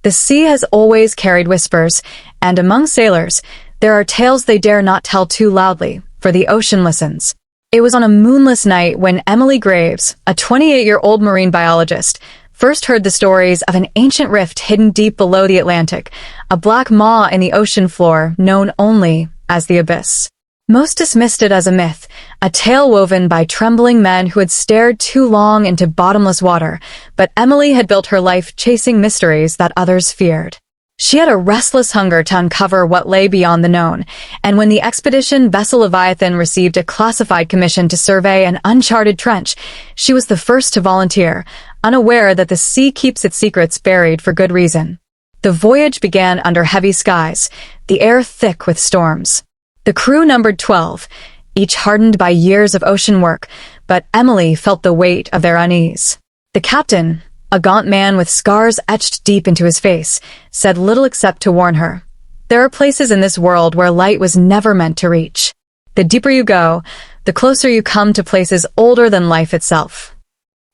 The sea has always carried whispers, and among sailors, there are tales they dare not tell too loudly, for the ocean listens. It was on a moonless night when Emily Graves, a 28-year-old marine biologist, first heard the stories of an ancient rift hidden deep below the Atlantic, a black maw in the ocean floor known only as the abyss. Most dismissed it as a myth, a tale woven by trembling men who had stared too long into bottomless water, but Emily had built her life chasing mysteries that others feared. She had a restless hunger to uncover what lay beyond the known, and when the expedition vessel Leviathan received a classified commission to survey an uncharted trench, she was the first to volunteer, unaware that the sea keeps its secrets buried for good reason. The voyage began under heavy skies, the air thick with storms. The crew numbered 12, each hardened by years of ocean work, but Emily felt the weight of their unease. The captain, a gaunt man with scars etched deep into his face, said little except to warn her. There are places in this world where light was never meant to reach. The deeper you go, the closer you come to places older than life itself.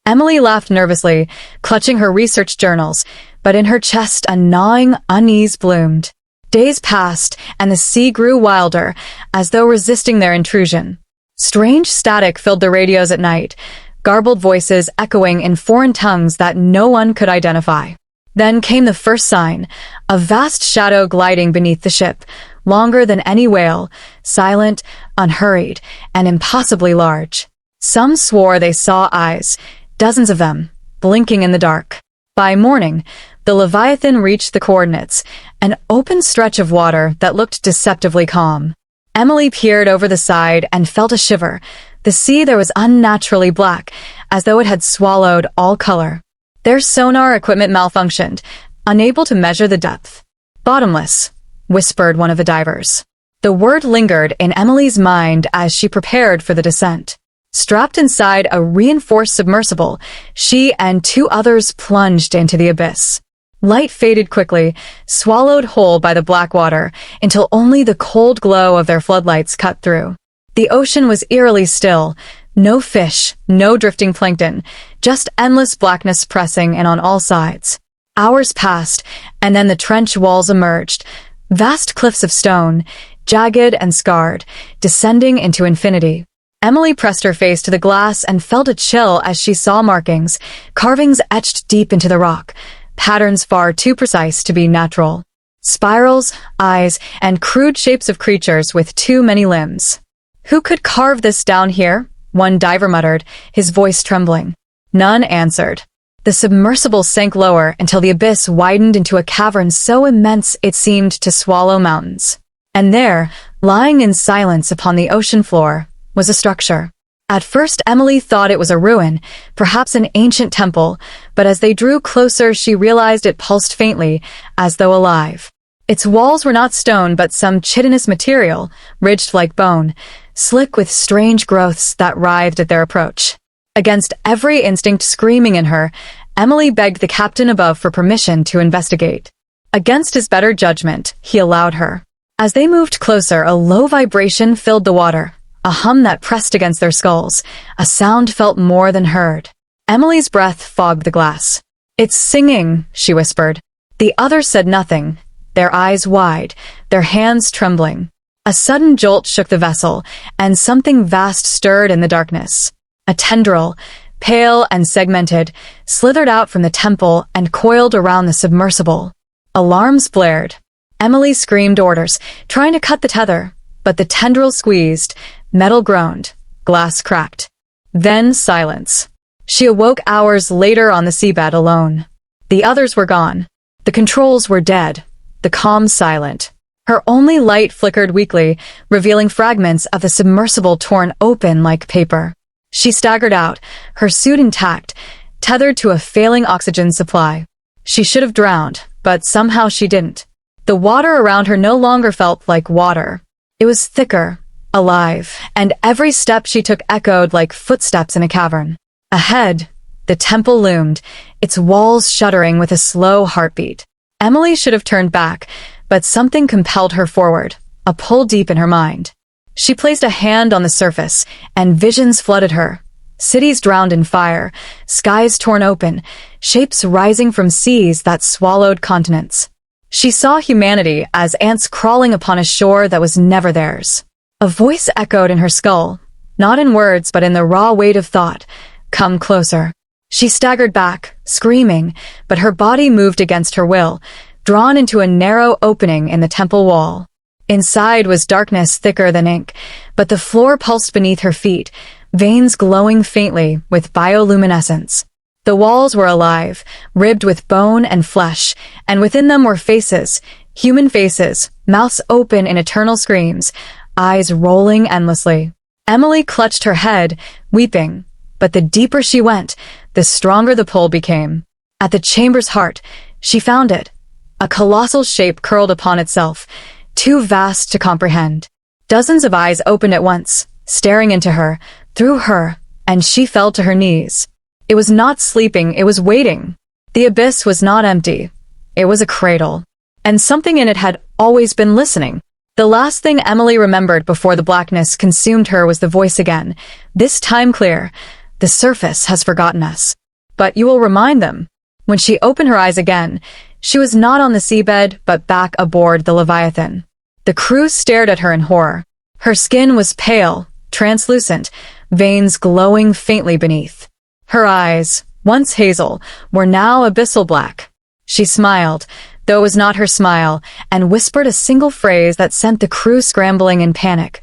Emily laughed nervously, clutching her research journals, but in her chest a gnawing unease bloomed. Days passed, and the sea grew wilder, as though resisting their intrusion. Strange static filled the radios at night, garbled voices echoing in foreign tongues that no one could identify. Then came the first sign, a vast shadow gliding beneath the ship, longer than any whale, silent, unhurried, and impossibly large. Some swore they saw eyes, dozens of them, blinking in the dark. By morning, the Leviathan reached the coordinates, an open stretch of water that looked deceptively calm. Emily peered over the side and felt a shiver. The sea there was unnaturally black, as though it had swallowed all color. Their sonar equipment malfunctioned, unable to measure the depth. "Bottomless," whispered one of the divers. The word lingered in Emily's mind as she prepared for the descent. Strapped inside a reinforced submersible, she and two others plunged into the abyss. Light faded quickly, swallowed whole by the black water, until only the cold glow of their floodlights cut through. The ocean was eerily still. No fish, no drifting plankton, just endless blackness pressing in on all sides. Hours passed, and then the trench walls emerged, vast cliffs of stone, jagged and scarred, descending into infinity. Emily pressed her face to the glass and felt a chill as she saw markings, carvings etched deep into the rock, patterns far too precise to be natural. Spirals, eyes, and crude shapes of creatures with too many limbs. "Who could carve this down here?" one diver muttered, his voice trembling. None answered. The submersible sank lower until the abyss widened into a cavern so immense it seemed to swallow mountains. And there, lying in silence upon the ocean floor, was a structure. At first Emily thought it was a ruin, perhaps an ancient temple, but as they drew closer she realized it pulsed faintly, as though alive. Its walls were not stone but some chitinous material, ridged like bone, slick with strange growths that writhed at their approach. Against every instinct screaming in her, Emily begged the captain above for permission to investigate. Against his better judgment, he allowed her. As they moved closer, a low vibration filled the water, a hum that pressed against their skulls, a sound felt more than heard. Emily's breath fogged the glass. "It's singing," she whispered. The others said nothing, their eyes wide, their hands trembling. A sudden jolt shook the vessel, and something vast stirred in the darkness. A tendril, pale and segmented, slithered out from the temple and coiled around the submersible. Alarms blared. Emily screamed orders, trying to cut the tether, but the tendril squeezed, metal groaned, glass cracked. Then silence. She awoke hours later on the seabed alone. The others were gone. The controls were dead, the comms silent. Her only light flickered weakly, revealing fragments of the submersible torn open like paper. She staggered out, her suit intact, tethered to a failing oxygen supply. She should have drowned, but somehow she didn't. The water around her no longer felt like water. It was thicker, alive, and every step she took echoed like footsteps in a cavern. Ahead, the temple loomed, its walls shuddering with a slow heartbeat. Emily should have turned back, but something compelled her forward, a pull deep in her mind. She placed a hand on the surface, and visions flooded her. Cities drowned in fire, skies torn open, shapes rising from seas that swallowed continents. She saw humanity as ants crawling upon a shore that was never theirs. A voice echoed in her skull, not in words but in the raw weight of thought. Come closer. She staggered back, screaming, but her body moved against her will, drawn into a narrow opening in the temple wall. Inside was darkness thicker than ink, but the floor pulsed beneath her feet, veins glowing faintly with bioluminescence. The walls were alive, ribbed with bone and flesh, and within them were faces, human faces, mouths open in eternal screams, eyes rolling endlessly. Emily clutched her head, weeping, but the deeper she went, the stronger the pull became. At the chamber's heart, she found it, a colossal shape curled upon itself, too vast to comprehend. Dozens of eyes opened at once, staring into her, through her, and she fell to her knees. It was not sleeping, it was waiting. The abyss was not empty. It was a cradle. And something in it had always been listening. The last thing Emily remembered before the blackness consumed her was the voice again, this time clear. The surface has forgotten us. But you will remind them. When she opened her eyes again, she was not on the seabed, but back aboard the Leviathan. The crew stared at her in horror. Her skin was pale, translucent, veins glowing faintly beneath. Her eyes, once hazel, were now abyssal black. She smiled, though it was not her smile, and whispered a single phrase that sent the crew scrambling in panic.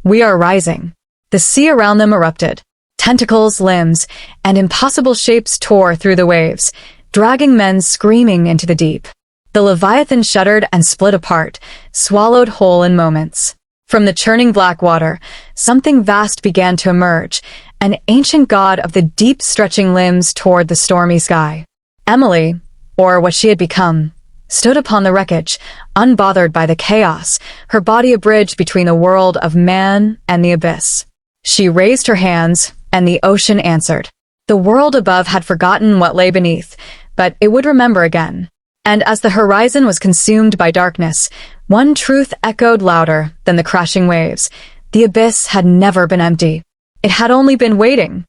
We are rising. The sea around them erupted. Tentacles, limbs, and impossible shapes tore through the waves, dragging men screaming into the deep. The Leviathan shuddered and split apart, swallowed whole in moments. From the churning black water, something vast began to emerge, an ancient god of the deep stretching limbs toward the stormy sky. Emily, or what she had become, stood upon the wreckage, unbothered by the chaos, her body a bridge between the world of man and the abyss. She raised her hands, and the ocean answered. The world above had forgotten what lay beneath, but it would remember again. And as the horizon was consumed by darkness, one truth echoed louder than the crashing waves. The abyss had never been empty. It had only been waiting.